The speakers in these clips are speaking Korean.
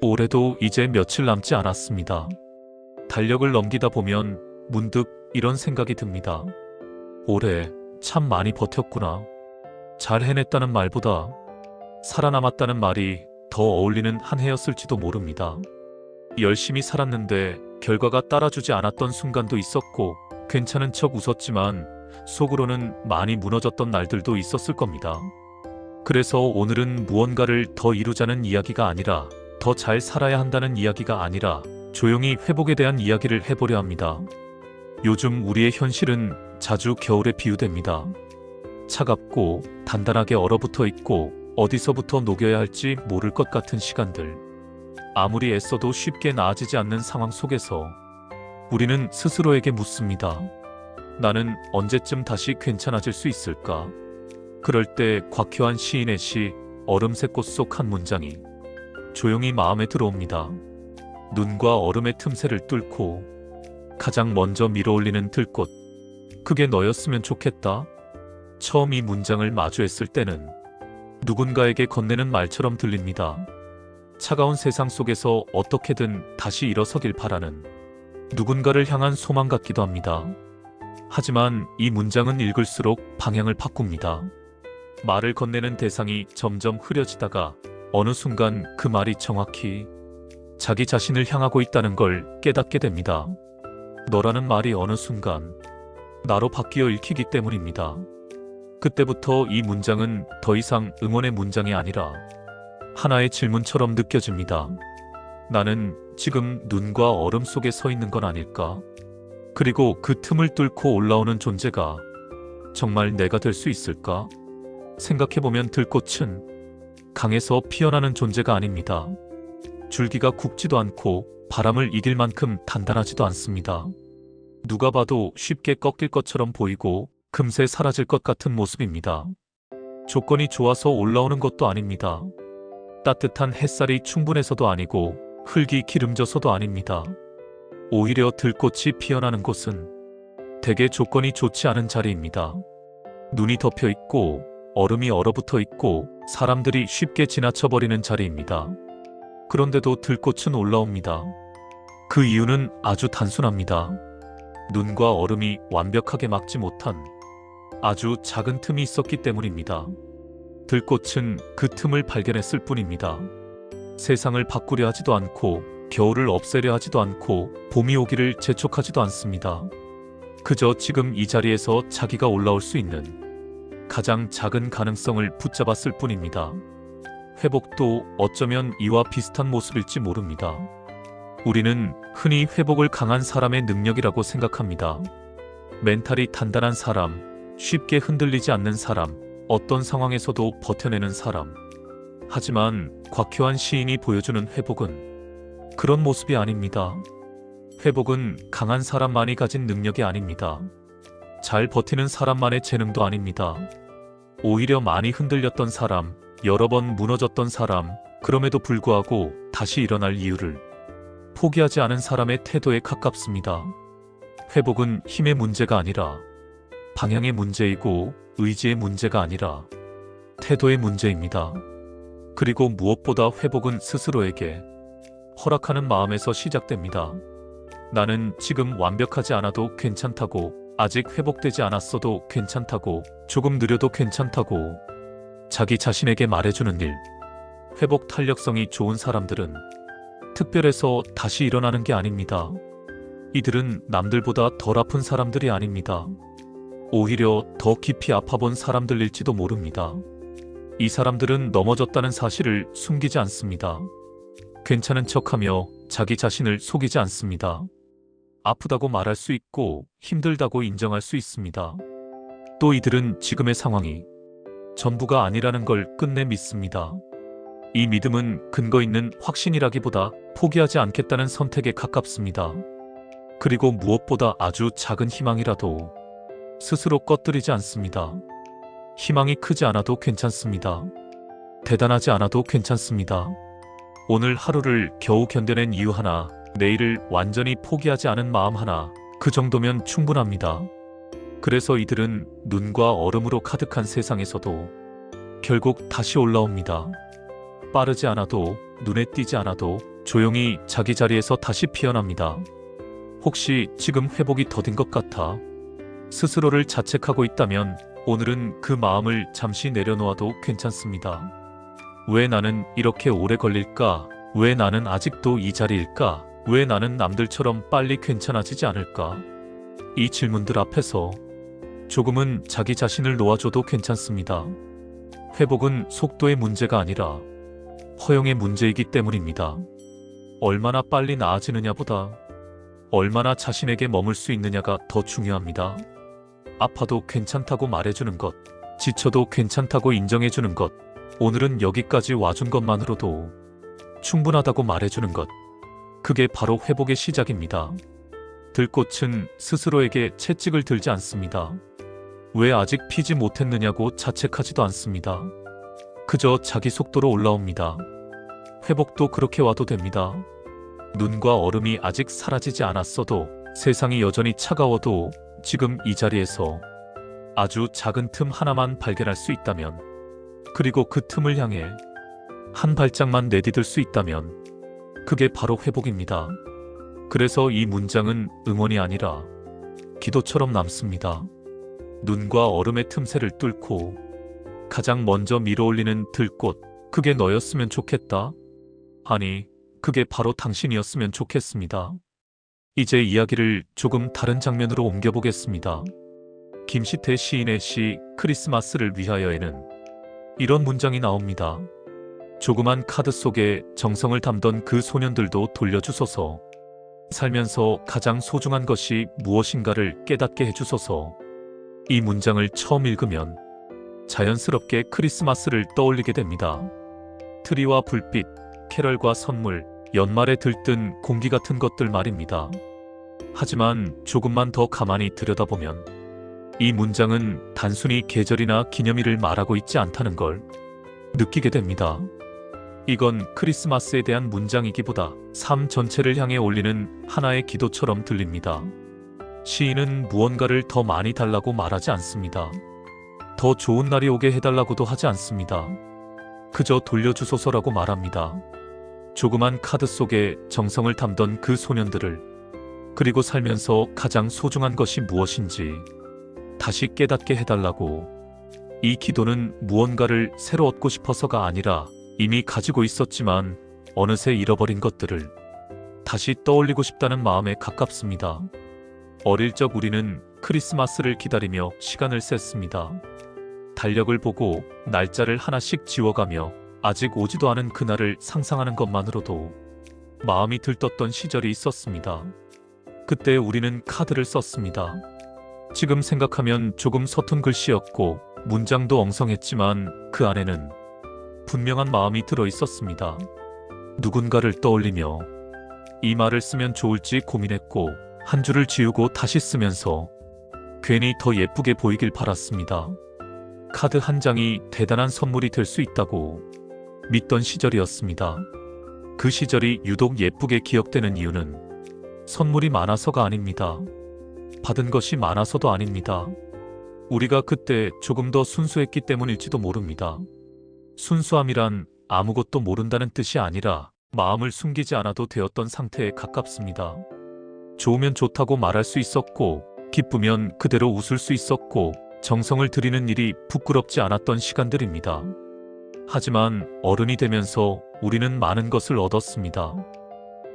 올해도 이제 며칠 남지 않았습니다. 달력을 넘기다 보면 문득 이런 생각이 듭니다. 올해 참 많이 버텼구나. 잘 해냈다는 말보다 살아남았다는 말이 더 어울리는 한 해였을지도 모릅니다. 열심히 살았는데 결과가 따라주지 않았던 순간도 있었고, 괜찮은 척 웃었지만 속으로는 많이 무너졌던 날들도 있었을 겁니다. 그래서 오늘은 무언가를 더 이루자는 이야기가 아니라, 더 잘 살아야 한다는 이야기가 아니라 조용히 회복에 대한 이야기를 해보려 합니다. 요즘 우리의 현실은 자주 겨울에 비유됩니다. 차갑고 단단하게 얼어붙어 있고 어디서부터 녹여야 할지 모를 것 같은 시간들. 아무리 애써도 쉽게 나아지지 않는 상황 속에서 우리는 스스로에게 묻습니다. 나는 언제쯤 다시 괜찮아질 수 있을까? 그럴 때 곽효한 시인의 시 얼음새 꽃 속 한 문장이 조용히 마음에 들어옵니다. 눈과 얼음의 틈새를 뚫고 가장 먼저 밀어올리는 들꽃, 그게 너였으면 좋겠다. 처음 이 문장을 마주했을 때는 누군가에게 건네는 말처럼 들립니다. 차가운 세상 속에서 어떻게든 다시 일어서길 바라는 누군가를 향한 소망 같기도 합니다. 하지만 이 문장은 읽을수록 방향을 바꿉니다. 말을 건네는 대상이 점점 흐려지다가 어느 순간 그 말이 정확히 자기 자신을 향하고 있다는 걸 깨닫게 됩니다. 너라는 말이 어느 순간 나로 바뀌어 읽히기 때문입니다. 그때부터 이 문장은 더 이상 응원의 문장이 아니라 하나의 질문처럼 느껴집니다. 나는 지금 눈과 얼음 속에 서 있는 건 아닐까? 그리고 그 틈을 뚫고 올라오는 존재가 정말 내가 될 수 있을까? 생각해보면 들꽃은 강에서 피어나는 존재가 아닙니다. 줄기가 굵지도 않고 바람을 이길 만큼 단단하지도 않습니다. 누가 봐도 쉽게 꺾일 것처럼 보이고 금세 사라질 것 같은 모습입니다. 조건이 좋아서 올라오는 것도 아닙니다. 따뜻한 햇살이 충분해서도 아니고 흙이 기름져서도 아닙니다. 오히려 들꽃이 피어나는 곳은 대개 조건이 좋지 않은 자리입니다. 눈이 덮여 있고 얼음이 얼어붙어 있고 사람들이 쉽게 지나쳐버리는 자리입니다. 그런데도 들꽃은 올라옵니다. 그 이유는 아주 단순합니다. 눈과 얼음이 완벽하게 막지 못한 아주 작은 틈이 있었기 때문입니다. 들꽃은 그 틈을 발견했을 뿐입니다. 세상을 바꾸려 하지도 않고 겨울을 없애려 하지도 않고 봄이 오기를 재촉하지도 않습니다. 그저 지금 이 자리에서 자기가 올라올 수 있는 가장 작은 가능성을 붙잡았을 뿐입니다. 회복도 어쩌면 이와 비슷한 모습일지 모릅니다. 우리는 흔히 회복을 강한 사람의 능력이라고 생각합니다. 멘탈이 단단한 사람, 쉽게 흔들리지 않는 사람, 어떤 상황에서도 버텨내는 사람. 하지만 곽효한 시인이 보여주는 회복은 그런 모습이 아닙니다. 회복은 강한 사람만이 가진 능력이 아닙니다. 잘 버티는 사람만의 재능도 아닙니다. 오히려 많이 흔들렸던 사람, 여러 번 무너졌던 사람, 그럼에도 불구하고 다시 일어날 이유를 포기하지 않은 사람의 태도에 가깝습니다. 회복은 힘의 문제가 아니라 방향의 문제이고 의지의 문제가 아니라 태도의 문제입니다. 그리고 무엇보다 회복은 스스로에게 허락하는 마음에서 시작됩니다. 나는 지금 완벽하지 않아도 괜찮다고, 아직 회복되지 않았어도 괜찮다고, 조금 느려도 괜찮다고 자기 자신에게 말해주는 일. 회복 탄력성이 좋은 사람들은 특별해서 다시 일어나는 게 아닙니다. 이들은 남들보다 덜 아픈 사람들이 아닙니다. 오히려 더 깊이 아파본 사람들일지도 모릅니다. 이 사람들은 넘어졌다는 사실을 숨기지 않습니다. 괜찮은 척하며 자기 자신을 속이지 않습니다. 아프다고 말할 수 있고 힘들다고 인정할 수 있습니다. 또 이들은 지금의 상황이 전부가 아니라는 걸 끝내 믿습니다. 이 믿음은 근거 있는 확신이라기보다 포기하지 않겠다는 선택에 가깝습니다. 그리고 무엇보다 아주 작은 희망이라도 스스로 꺼뜨리지 않습니다. 희망이 크지 않아도 괜찮습니다. 대단하지 않아도 괜찮습니다. 오늘 하루를 겨우 견뎌낸 이유 하나, 내일을 완전히 포기하지 않은 마음 하나, 그 정도면 충분합니다. 그래서 이들은 눈과 얼음으로 가득한 세상에서도 결국 다시 올라옵니다. 빠르지 않아도 눈에 띄지 않아도 조용히 자기 자리에서 다시 피어납니다. 혹시 지금 회복이 더딘 것 같아 스스로를 자책하고 있다면 오늘은 그 마음을 잠시 내려놓아도 괜찮습니다. 왜 나는 이렇게 오래 걸릴까? 왜 나는 아직도 이 자리일까? 왜 나는 남들처럼 빨리 괜찮아지지 않을까? 이 질문들 앞에서 조금은 자기 자신을 놓아줘도 괜찮습니다. 회복은 속도의 문제가 아니라 허용의 문제이기 때문입니다. 얼마나 빨리 나아지느냐보다 얼마나 자신에게 머물 수 있느냐가 더 중요합니다. 아파도 괜찮다고 말해주는 것, 지쳐도 괜찮다고 인정해주는 것, 오늘은 여기까지 와준 것만으로도 충분하다고 말해주는 것, 그게 바로 회복의 시작입니다. 들꽃은 스스로에게 채찍을 들지 않습니다. 왜 아직 피지 못했느냐고 자책하지도 않습니다. 그저 자기 속도로 올라옵니다. 회복도 그렇게 와도 됩니다. 눈과 얼음이 아직 사라지지 않았어도, 세상이 여전히 차가워도 지금 이 자리에서 아주 작은 틈 하나만 발견할 수 있다면, 그리고 그 틈을 향해 한 발짝만 내디딜 수 있다면 그게 바로 회복입니다. 그래서 이 문장은 응원이 아니라 기도처럼 남습니다. 눈과 얼음의 틈새를 뚫고 가장 먼저 밀어올리는 들꽃, 그게 너였으면 좋겠다. 아니, 그게 바로 당신이었으면 좋겠습니다. 이제 이야기를 조금 다른 장면으로 옮겨보겠습니다. 김시태 시인의 시 크리스마스를 위하여에는 이런 문장이 나옵니다. 조그만 카드 속에 정성을 담던 그 소년들도 돌려주소서. 살면서 가장 소중한 것이 무엇인가를 깨닫게 해주소서. 이 문장을 처음 읽으면 자연스럽게 크리스마스를 떠올리게 됩니다. 트리와 불빛, 캐럴과 선물, 연말에 들뜬 공기 같은 것들 말입니다. 하지만 조금만 더 가만히 들여다보면 이 문장은 단순히 계절이나 기념일을 말하고 있지 않다는 걸 느끼게 됩니다. 이건 크리스마스에 대한 문장이기보다 삶 전체를 향해 올리는 하나의 기도처럼 들립니다. 시인은 무언가를 더 많이 달라고 말하지 않습니다. 더 좋은 날이 오게 해달라고도 하지 않습니다. 그저 돌려주소서라고 말합니다. 조그만 카드 속에 정성을 담던 그 소년들을, 그리고 살면서 가장 소중한 것이 무엇인지 다시 깨닫게 해달라고. 이 기도는 무언가를 새로 얻고 싶어서가 아니라 이미 가지고 있었지만 어느새 잃어버린 것들을 다시 떠올리고 싶다는 마음에 가깝습니다. 어릴 적 우리는 크리스마스를 기다리며 시간을 셌습니다. 달력을 보고 날짜를 하나씩 지워가며 아직 오지도 않은 그날을 상상하는 것만으로도 마음이 들떴던 시절이 있었습니다. 그때 우리는 카드를 썼습니다. 지금 생각하면 조금 서툰 글씨였고 문장도 엉성했지만 그 안에는 분명한 마음이 들어 있었습니다. 누군가를 떠올리며 이 말을 쓰면 좋을지 고민했고 한 줄을 지우고 다시 쓰면서 괜히 더 예쁘게 보이길 바랐습니다. 카드 한 장이 대단한 선물이 될 수 있다고 믿던 시절이었습니다. 그 시절이 유독 예쁘게 기억되는 이유는 선물이 많아서가 아닙니다. 받은 것이 많아서도 아닙니다. 우리가 그때 조금 더 순수했기 때문일지도 모릅니다. 순수함이란 아무것도 모른다는 뜻이 아니라 마음을 숨기지 않아도 되었던 상태에 가깝습니다. 좋으면 좋다고 말할 수 있었고, 기쁘면 그대로 웃을 수 있었고, 정성을 들이는 일이 부끄럽지 않았던 시간들입니다. 하지만 어른이 되면서 우리는 많은 것을 얻었습니다.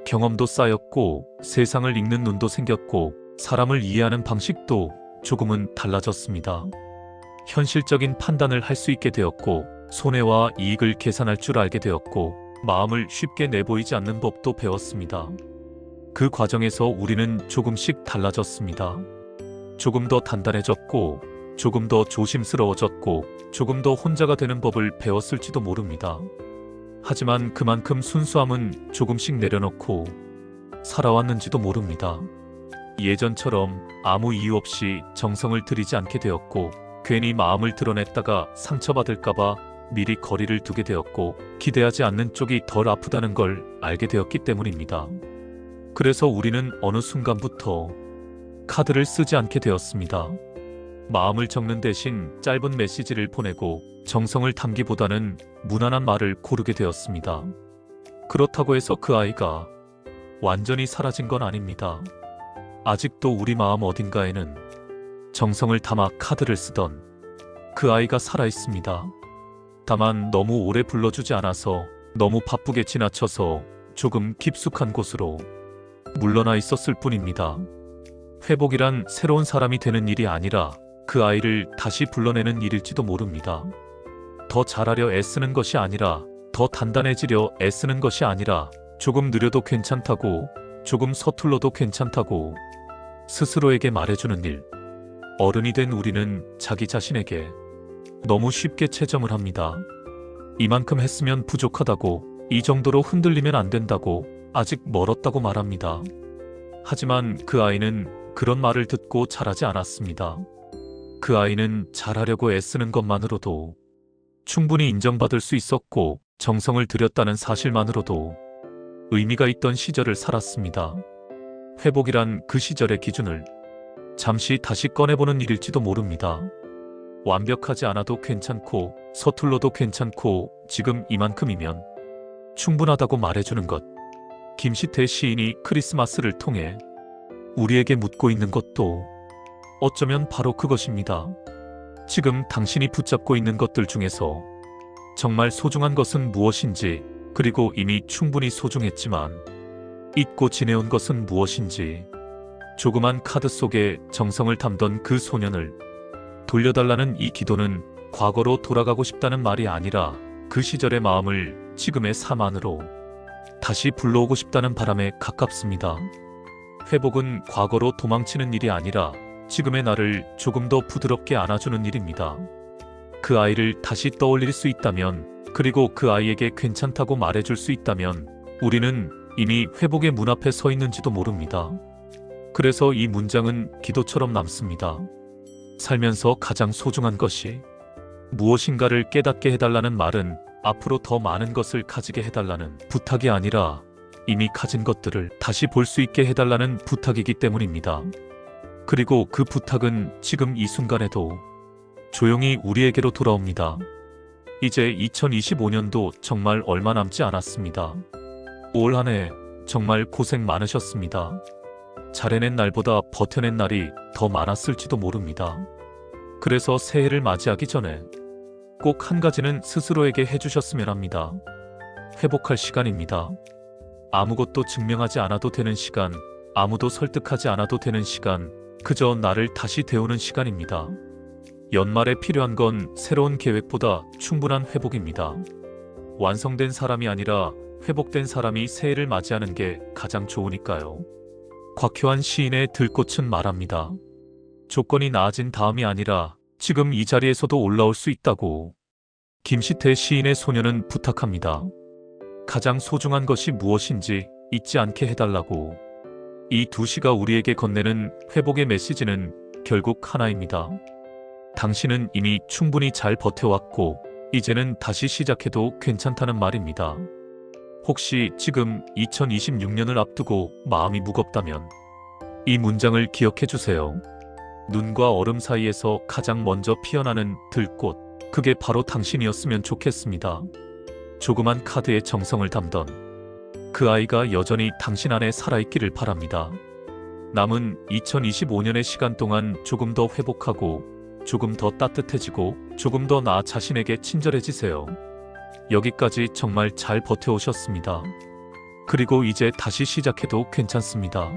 경험도 쌓였고, 세상을 읽는 눈도 생겼고, 사람을 이해하는 방식도 조금은 달라졌습니다. 현실적인 판단을 할 수 있게 되었고, 손해와 이익을 계산할 줄 알게 되었고, 마음을 쉽게 내보이지 않는 법도 배웠습니다. 그 과정에서 우리는 조금씩 달라졌습니다. 조금 더 단단해졌고, 조금 더 조심스러워졌고, 조금 더 혼자가 되는 법을 배웠을지도 모릅니다. 하지만 그만큼 순수함은 조금씩 내려놓고 살아왔는지도 모릅니다. 예전처럼 아무 이유 없이 정성을 들이지 않게 되었고, 괜히 마음을 드러냈다가 상처받을까봐 미리 거리를 두게 되었고, 기대하지 않는 쪽이 덜 아프다는 걸 알게 되었기 때문입니다. 그래서 우리는 어느 순간부터 카드를 쓰지 않게 되었습니다. 마음을 적는 대신 짧은 메시지를 보내고 정성을 담기보다는 무난한 말을 고르게 되었습니다. 그렇다고 해서 그 아이가 완전히 사라진 건 아닙니다. 아직도 우리 마음 어딘가에는 정성을 담아 카드를 쓰던 그 아이가 살아 있습니다. 다만 너무 오래 불러주지 않아서, 너무 바쁘게 지나쳐서 조금 깊숙한 곳으로 물러나 있었을 뿐입니다. 회복이란 새로운 사람이 되는 일이 아니라 그 아이를 다시 불러내는 일일지도 모릅니다. 더 잘하려 애쓰는 것이 아니라, 더 단단해지려 애쓰는 것이 아니라, 조금 느려도 괜찮다고, 조금 서툴러도 괜찮다고 스스로에게 말해주는 일. 어른이 된 우리는 자기 자신에게 너무 쉽게 채점을 합니다. 이만큼 했으면 부족하다고, 이 정도로 흔들리면 안 된다고, 아직 멀었다고 말합니다. 하지만 그 아이는 그런 말을 듣고 자라지 않았습니다. 그 아이는 잘하려고 애쓰는 것만으로도 충분히 인정받을 수 있었고, 정성을 들였다는 사실만으로도 의미가 있던 시절을 살았습니다. 회복이란 그 시절의 기준을 잠시 다시 꺼내보는 일일지도 모릅니다. 완벽하지 않아도 괜찮고, 서툴러도 괜찮고, 지금 이만큼이면 충분하다고 말해주는 것. 김시태 시인이 크리스마스를 통해 우리에게 묻고 있는 것도 어쩌면 바로 그것입니다. 지금 당신이 붙잡고 있는 것들 중에서 정말 소중한 것은 무엇인지, 그리고 이미 충분히 소중했지만 잊고 지내온 것은 무엇인지. 조그만 카드 속에 정성을 담던 그 소년을 돌려달라는 이 기도는 과거로 돌아가고 싶다는 말이 아니라, 그 시절의 마음을 지금의 삶 안으로 다시 불러오고 싶다는 바람에 가깝습니다. 회복은 과거로 도망치는 일이 아니라 지금의 나를 조금 더 부드럽게 안아주는 일입니다. 그 아이를 다시 떠올릴 수 있다면, 그리고 그 아이에게 괜찮다고 말해줄 수 있다면 우리는 이미 회복의 문 앞에 서 있는지도 모릅니다. 그래서 이 문장은 기도처럼 남습니다. 살면서 가장 소중한 것이 무엇인가를 깨닫게 해달라는 말은 앞으로 더 많은 것을 가지게 해달라는 부탁이 아니라 이미 가진 것들을 다시 볼 수 있게 해달라는 부탁이기 때문입니다. 그리고 그 부탁은 지금 이 순간에도 조용히 우리에게로 돌아옵니다. 이제 2025년도 정말 얼마 남지 않았습니다. 올 한 해 정말 고생 많으셨습니다. 잘해낸 날보다 버텨낸 날이 더 많았을지도 모릅니다. 그래서 새해를 맞이하기 전에 꼭 한 가지는 스스로에게 해주셨으면 합니다. 회복할 시간입니다. 아무것도 증명하지 않아도 되는 시간, 아무도 설득하지 않아도 되는 시간, 그저 나를 다시 데우는 시간입니다. 연말에 필요한 건 새로운 계획보다 충분한 회복입니다. 완성된 사람이 아니라 회복된 사람이 새해를 맞이하는 게 가장 좋으니까요. 곽효한 시인의 들꽃은 말합니다. 조건이 나아진 다음이 아니라 지금 이 자리에서도 올라올 수 있다고. 김시태 시인의 소녀는 부탁합니다. 가장 소중한 것이 무엇인지 잊지 않게 해달라고. 이 두 시가 우리에게 건네는 회복의 메시지는 결국 하나입니다. 당신은 이미 충분히 잘 버텨왔고 이제는 다시 시작해도 괜찮다는 말입니다. 혹시 지금 2026년을 앞두고 마음이 무겁다면 이 문장을 기억해 주세요. 눈과 얼음 사이에서 가장 먼저 피어나는 들꽃, 그게 바로 당신이었으면 좋겠습니다. 조그만 카드에 정성을 담던 그 아이가 여전히 당신 안에 살아있기를 바랍니다. 남은 2025년의 시간 동안 조금 더 회복하고, 조금 더 따뜻해지고, 조금 더 나 자신에게 친절해지세요. 여기까지 정말 잘 버텨오셨습니다. 그리고 이제 다시 시작해도 괜찮습니다.